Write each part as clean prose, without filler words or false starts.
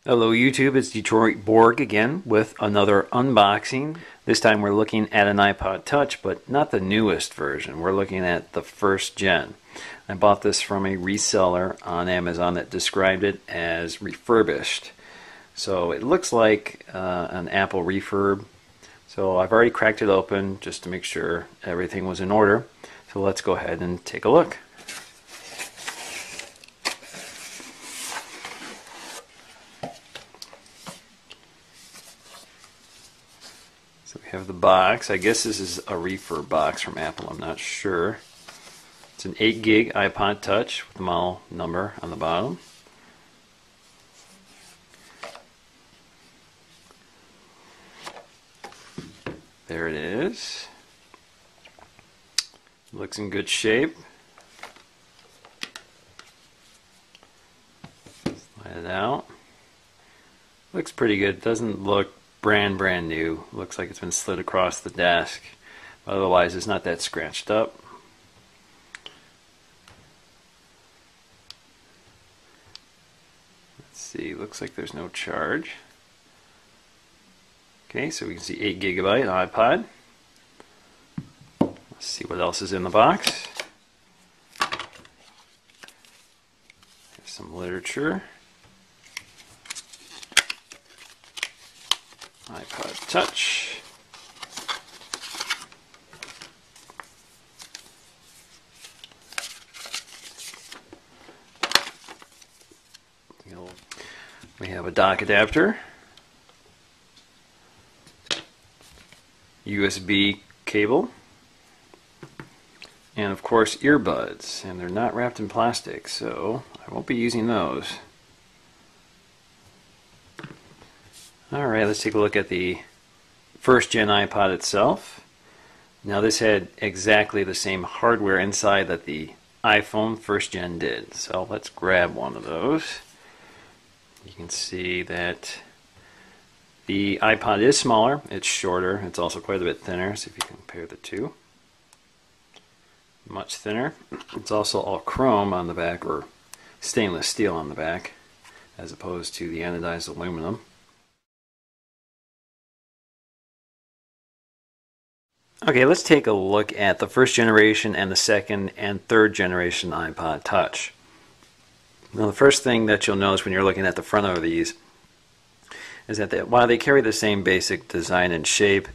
Hello YouTube, it's Detroit Borg again with another unboxing. This time we're looking at an iPod Touch, but not the newest version. We're looking at the first gen. I bought this from a reseller on Amazon that described it as refurbished. So it looks like an Apple refurb. So I've already cracked it open just to make sure everything was in order. So let's go ahead and take a look. So we have the box. I guess this is a refurb box from Apple, I'm not sure. It's an 8 gig iPod Touch with the model number on the bottom. There it is. Looks in good shape. Slide it out. Looks pretty good. Doesn't look brand new. Looks like it's been slid across the desk. But otherwise it's not that scratched up. Let's see, looks like there's no charge. Okay, so we can see 8 gigabyte iPod. Let's see what else is in the box. There's some literature. iPod Touch. We have a dock adapter, USB cable, and of course earbuds, and they're not wrapped in plastic, so I won't be using those. Alright, let's take a look at the first gen iPod itself. Now this had exactly the same hardware inside that the iPhone first gen did, so let's grab one of those. You can see that the iPod is smaller, it's shorter, it's also quite a bit thinner, so if you compare the two. Much thinner. It's also all chrome on the back, or stainless steel on the back, as opposed to the anodized aluminum. Okay, let's take a look at the first generation and the second and third generation iPod Touch. Now the first thing that you'll notice when you're looking at the front of these is that while they carry the same basic design and shape,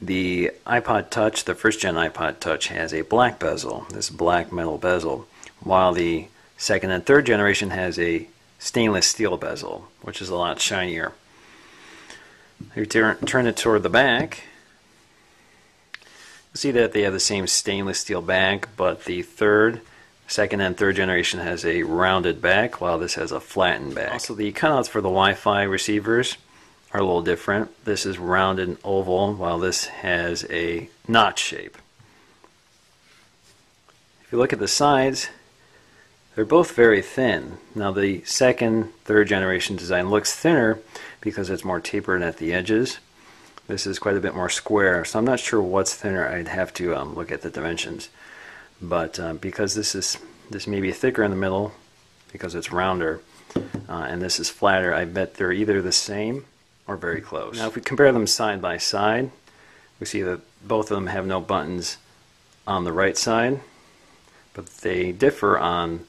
the iPod Touch, the first gen iPod Touch, has a black bezel, this black metal bezel, while the second and third generation has a stainless steel bezel, which is a lot shinier. If you turn it toward the back, you'll see that they have the same stainless steel back, but the second and third generation has a rounded back, while this has a flattened back. Also, the cutouts for the Wi-Fi receivers are a little different. This is rounded and oval, while this has a notch shape. If you look at the sides, they're both very thin. Now the second, third generation design looks thinner because it's more tapered at the edges. This is quite a bit more square, so I'm not sure what's thinner. I'd have to look at the dimensions. But because this may be thicker in the middle because it's rounder, and this is flatter, I bet they're either the same or very close. Now if we compare them side by side, we see that both of them have no buttons on the right side, but they differ on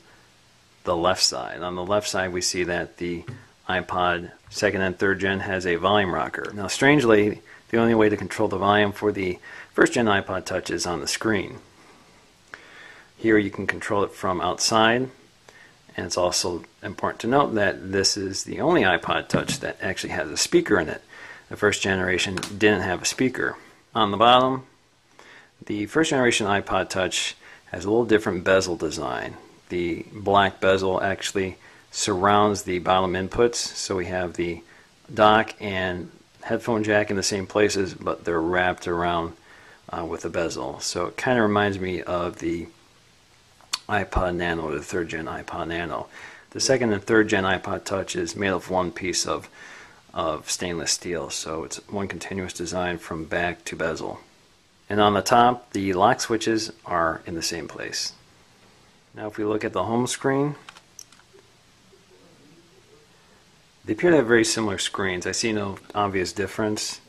the left side. On the left side we see that the iPod second and third gen has a volume rocker. Now strangely, the only way to control the volume for the first gen iPod Touch is on the screen. Here you can control it from outside, and it's also important to note that this is the only iPod Touch that actually has a speaker in it. The first generation didn't have a speaker. On the bottom, the first generation iPod Touch has a little different bezel design. The black bezel actually surrounds the bottom inputs, so we have the dock and headphone jack in the same places, but they're wrapped around with a bezel. So it kind of reminds me of the iPod Nano, the third gen iPod Nano. The second and third gen iPod Touch is made of one piece of stainless steel, so it's one continuous design from back to bezel. And on the top, the lock switches are in the same place. Now if we look at the home screen, They appear to have very similar screens. I see no obvious difference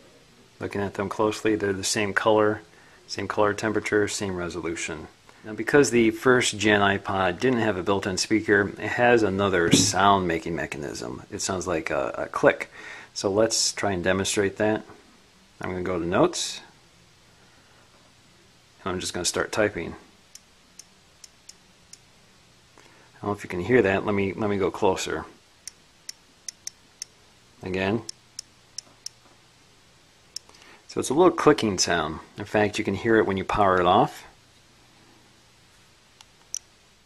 looking at them closely. They're the same color temperature, same resolution. Now, because the first gen iPod didn't have a built-in speaker, it has another sound making mechanism. It sounds like a click. So let's try and demonstrate that. I'm going to go to Notes, and I'm just going to start typing. I don't know if you can hear that. Let me go closer. Again. So it's a little clicking sound. In fact, you can hear it when you power it off,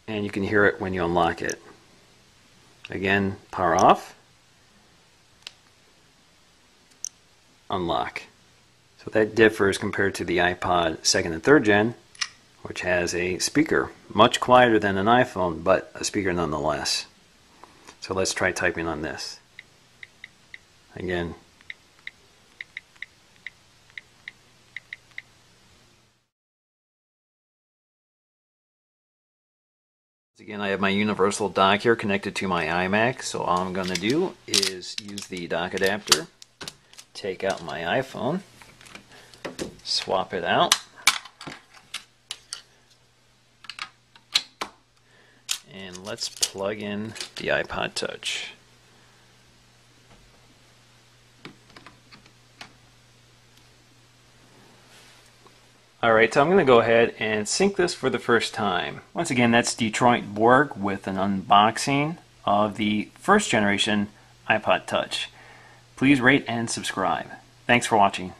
and you can hear it when you unlock it. Again, power off, unlock. So that differs compared to the iPod 2nd and 3rd gen, which has a speaker, much quieter than an iPhone, but a speaker nonetheless. So let's try typing on this. Again. Again, I have my universal dock here connected to my iMac, so all I'm going to do is use the dock adapter, take out my iPhone, swap it out, and let's plug in the iPod Touch. Alright, so I'm going to go ahead and sync this for the first time. Once again, that's Detroit Borg with an unboxing of the first generation iPod Touch. Please rate and subscribe. Thanks for watching.